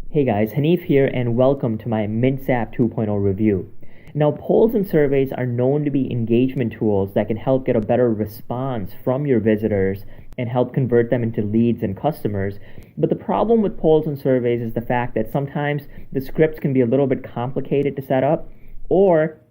Hey guys, Hanif here and welcome to my Mints App 2.0 review. Now, polls and surveys are known to be engagement tools that can help get a better response from your visitors and help convert them into leads and customers. But the problem with polls and surveys is the fact that sometimes the scripts can be a little bit complicated to set up, or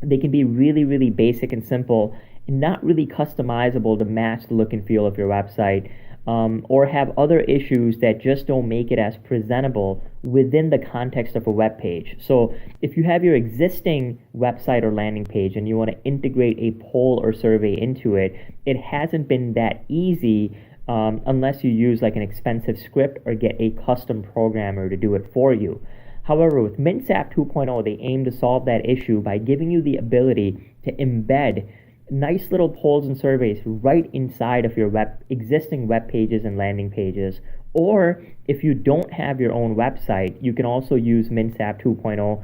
they can be really, really basic and simple and not really customizable to match the look and feel of your website, or have other issues that just don't make it as presentable within the context of a web page. So if you have your existing website or landing page and you want to integrate a poll or survey into it, it hasn't been that easy unless you use like an expensive script or get a custom programmer to do it for you. However, with Mints App 2.0, they aim to solve that issue by giving you the ability to embed nice little polls and surveys right inside of your existing web pages and landing pages. Or if you don't have your own website, you can also use Mints App 2.0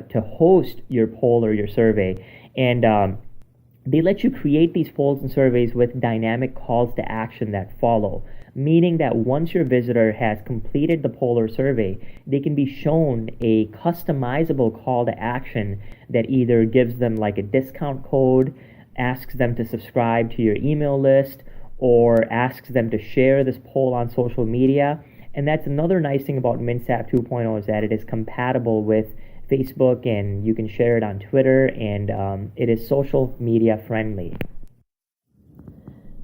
to host your poll or your survey. And they let you create these polls and surveys with dynamic calls to action that follow, meaning that once your visitor has completed the poll or survey, they can be shown a customizable call to action that either gives them like a discount code, asks them to subscribe to your email list, or asks them to share this poll on social media. And that's another nice thing about Mints App 2.0 is that it is compatible with Facebook, and you can share it on Twitter, and it is social media friendly.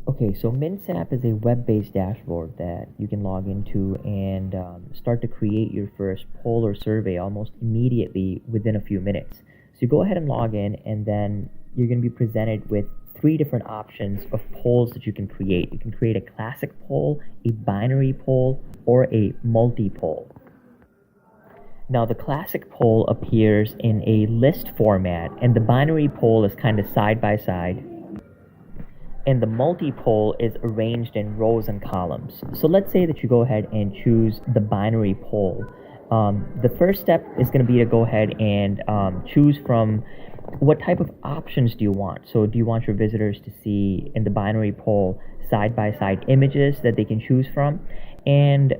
Okay, so Mints App is a web-based dashboard that you can log into and start to create your first poll or survey almost immediately within a few minutes. So you go ahead and log in, and then you're going to be presented with three different options of polls that you can create. You can create a classic poll, a binary poll, or a multi-poll. Now, the classic poll appears in a list format, and the binary poll is kind of side by side, and the multi-poll is arranged in rows and columns. So let's say that you go ahead and choose the binary poll. The first step is going to be to go ahead and choose from what type of options do you want. So do you want your visitors to see in the binary poll side-by-side images that they can choose from? And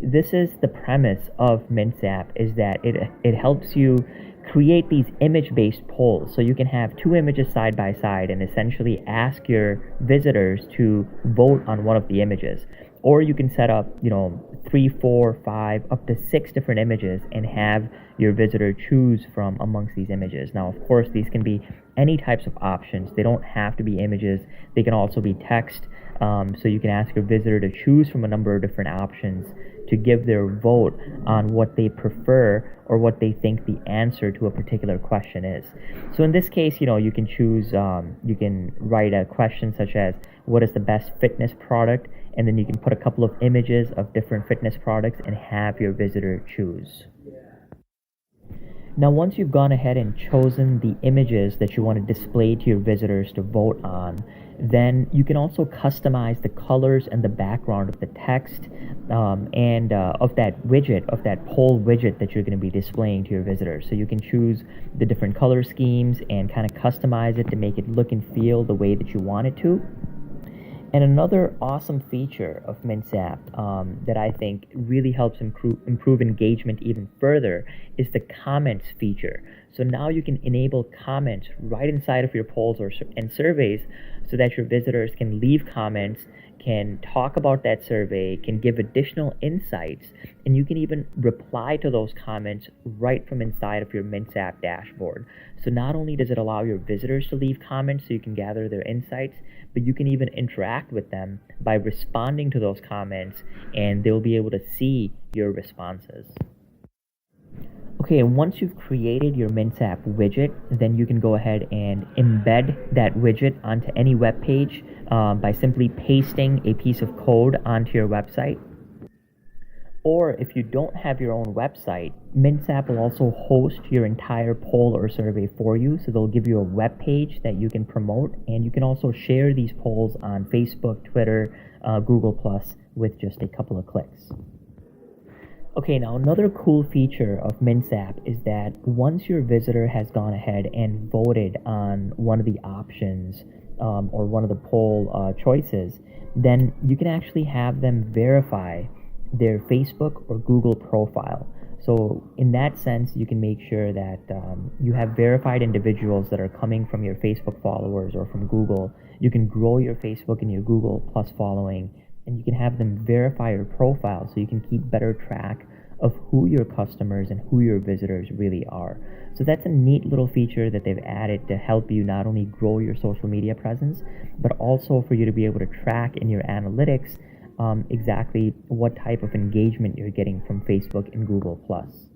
this is the premise of Mints App, is that it helps you create these image-based polls. So you can have two images side by side and essentially ask your visitors to vote on one of the images. Or you can set up, 3, 4, 5, up to 6 different images and have your visitor choose from amongst these images. Now, of course, these can be any types of options. They don't have to be images. They can also be text. So you can ask your visitor to choose from a number of different options to give their vote on what they prefer or what they think the answer to a particular question is. So in this case, you can choose, you can write a question such as, what is the best fitness product? And then you can put a couple of images of different fitness products and have your visitor choose. Now, once you've gone ahead and chosen the images that you want to display to your visitors to vote on, then you can also customize the colors and the background of the text and of that widget, of that poll widget that you're going to be displaying to your visitors. So you can choose the different color schemes and kind of customize it to make it look and feel the way that you want it to. And another awesome feature of Mints App that I think really helps improve engagement even further is the comments feature. So now you can enable comments right inside of your polls and surveys so that your visitors can leave comments, can talk about that survey, can give additional insights, and you can even reply to those comments right from inside of your Mints App dashboard. So not only does it allow your visitors to leave comments so you can gather their insights, but you can even interact with them by responding to those comments, and they'll be able to see your responses. Okay, and once you've created your Mints App widget, then you can go ahead and embed that widget onto any web page by simply pasting a piece of code onto your website. Or if you don't have your own website, Mints App will also host your entire poll or survey for you. So they'll give you a web page that you can promote, and you can also share these polls on Facebook, Twitter, Google+, with just a couple of clicks. Okay, now another cool feature of Mints App is that once your visitor has gone ahead and voted on one of the options or one of the poll choices, then you can actually have them verify their Facebook or Google profile. So in that sense, you can make sure that you have verified individuals that are coming from your Facebook followers or from Google. You can grow your Facebook and your Google Plus following, and you can have them verify your profile so you can keep better track of who your customers and who your visitors really are. So that's a neat little feature that they've added to help you not only grow your social media presence, but also for you to be able to track in your analytics exactly what type of engagement you're getting from Facebook and Google Plus.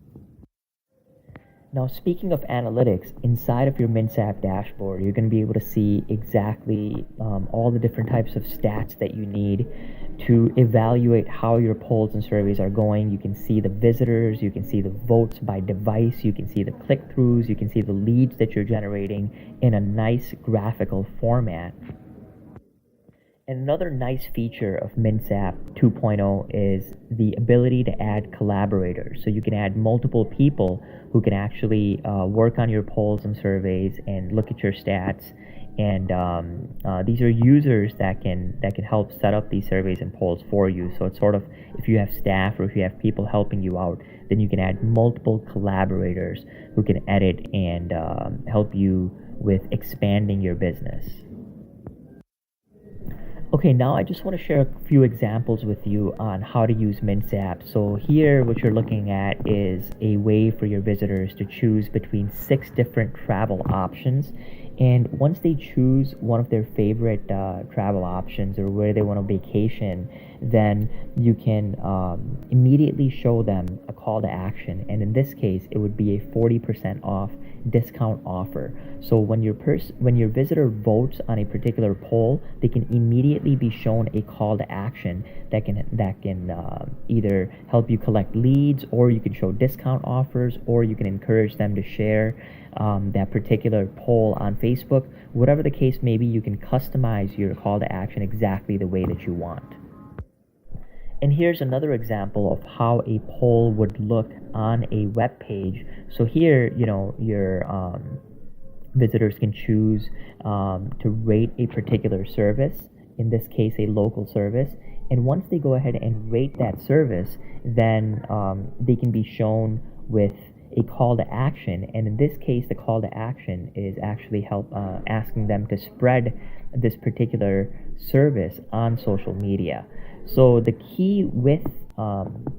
Now, speaking of analytics, inside of your Mints App dashboard, you're going to be able to see exactly all the different types of stats that you need to evaluate how your polls and surveys are going. You can see the visitors, you can see the votes by device, you can see the click-throughs, you can see the leads that you're generating in a nice graphical format. And another nice feature of Mints App 2.0 is the ability to add collaborators. So you can add multiple people who can actually work on your polls and surveys and look at your stats. And these are users that can help set up these surveys and polls for you. So it's sort of, if you have staff or if you have people helping you out, then you can add multiple collaborators who can edit and help you with expanding your business. Okay, now I just want to share a few examples with you on how to use Mints App. So here what you're looking at is a way for your visitors to choose between 6 different travel options. And once they choose one of their favorite travel options or where they want to vacation, then you can immediately show them a call to action. And in this case, it would be a 40% off discount offer. So when your visitor votes on a particular poll, they can immediately be shown a call to action that can either help you collect leads, or you can show discount offers, or you can encourage them to share that particular poll on Facebook. Whatever the case may be, you can customize your call to action exactly the way that you want. And here's another example of how a poll would look on a web page. So here, your visitors can choose to rate a particular service, in this case a local service. And once they go ahead and rate that service, then they can be shown with a call to action. And in this case, the call to action is actually asking them to spread this particular service on social media. So the key with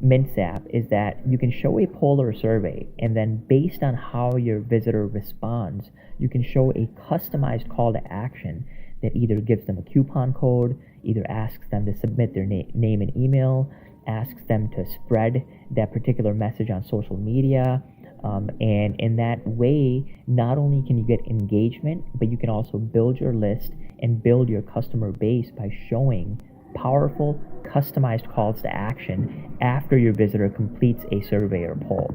Mints App is that you can show a poll or survey, and then based on how your visitor responds, you can show a customized call to action that either gives them a coupon code, either asks them to submit their name and email, asks them to spread that particular message on social media. And in that way, not only can you get engagement, but you can also build your list and build your customer base by showing powerful, customized calls to action after your visitor completes a survey or poll.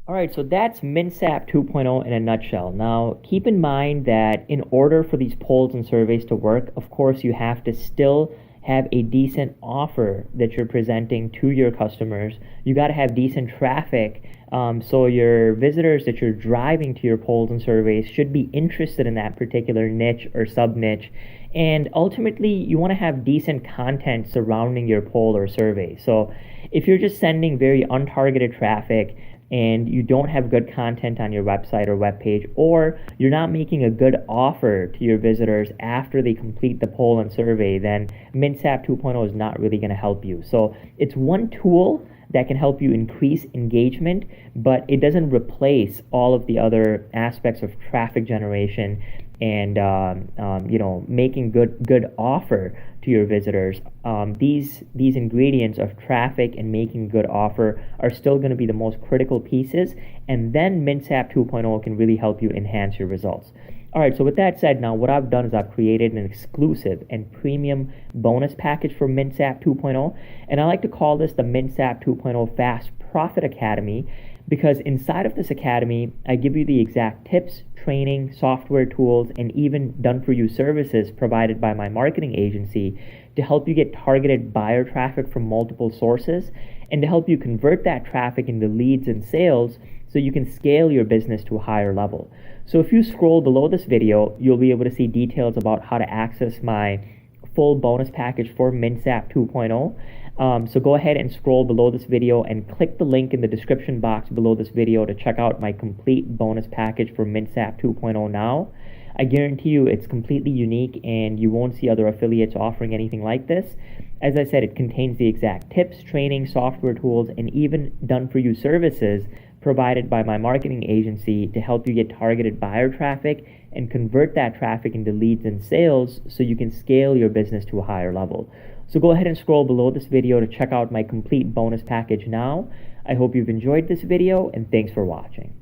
Alright, so that's Mints App 2.0 in a nutshell. Now, keep in mind that in order for these polls and surveys to work, of course, you have to still have a decent offer that you're presenting to your customers. You got to have decent traffic, so your visitors that you're driving to your polls and surveys should be interested in that particular niche or sub-niche. And ultimately, you want to have decent content surrounding your poll or survey. So if you're just sending very untargeted traffic and you don't have good content on your website or web page, or you're not making a good offer to your visitors after they complete the poll and survey, then Mints App 2.0 is not really going to help you. So it's one tool that can help you increase engagement, but it doesn't replace all of the other aspects of traffic generation and making good offer to your visitors. These ingredients of traffic and making good offer are still going to be the most critical pieces, and then Mints App 2.0 can really help you enhance your results. Alright, so with that said, now what I've done is I've created an exclusive and premium bonus package for Mints App 2.0, and I like to call this the Mints App 2.0 Fast Profit Academy, because inside of this academy, I give you the exact tips, training, software tools, and even done-for-you services provided by my marketing agency to help you get targeted buyer traffic from multiple sources and to help you convert that traffic into leads and sales so you can scale your business to a higher level. So if you scroll below this video, you'll be able to see details about how to access my full bonus package for Mints App 2.0. So go ahead and scroll below this video and click the link in the description box below this video to check out my complete bonus package for Mints App 2.0 now. I guarantee you it's completely unique and you won't see other affiliates offering anything like this. As I said, it contains the exact tips, training, software tools, and even done-for-you services provided by my marketing agency to help you get targeted buyer traffic and convert that traffic into leads and sales so you can scale your business to a higher level. So go ahead and scroll below this video to check out my complete bonus package now. I hope you've enjoyed this video and thanks for watching.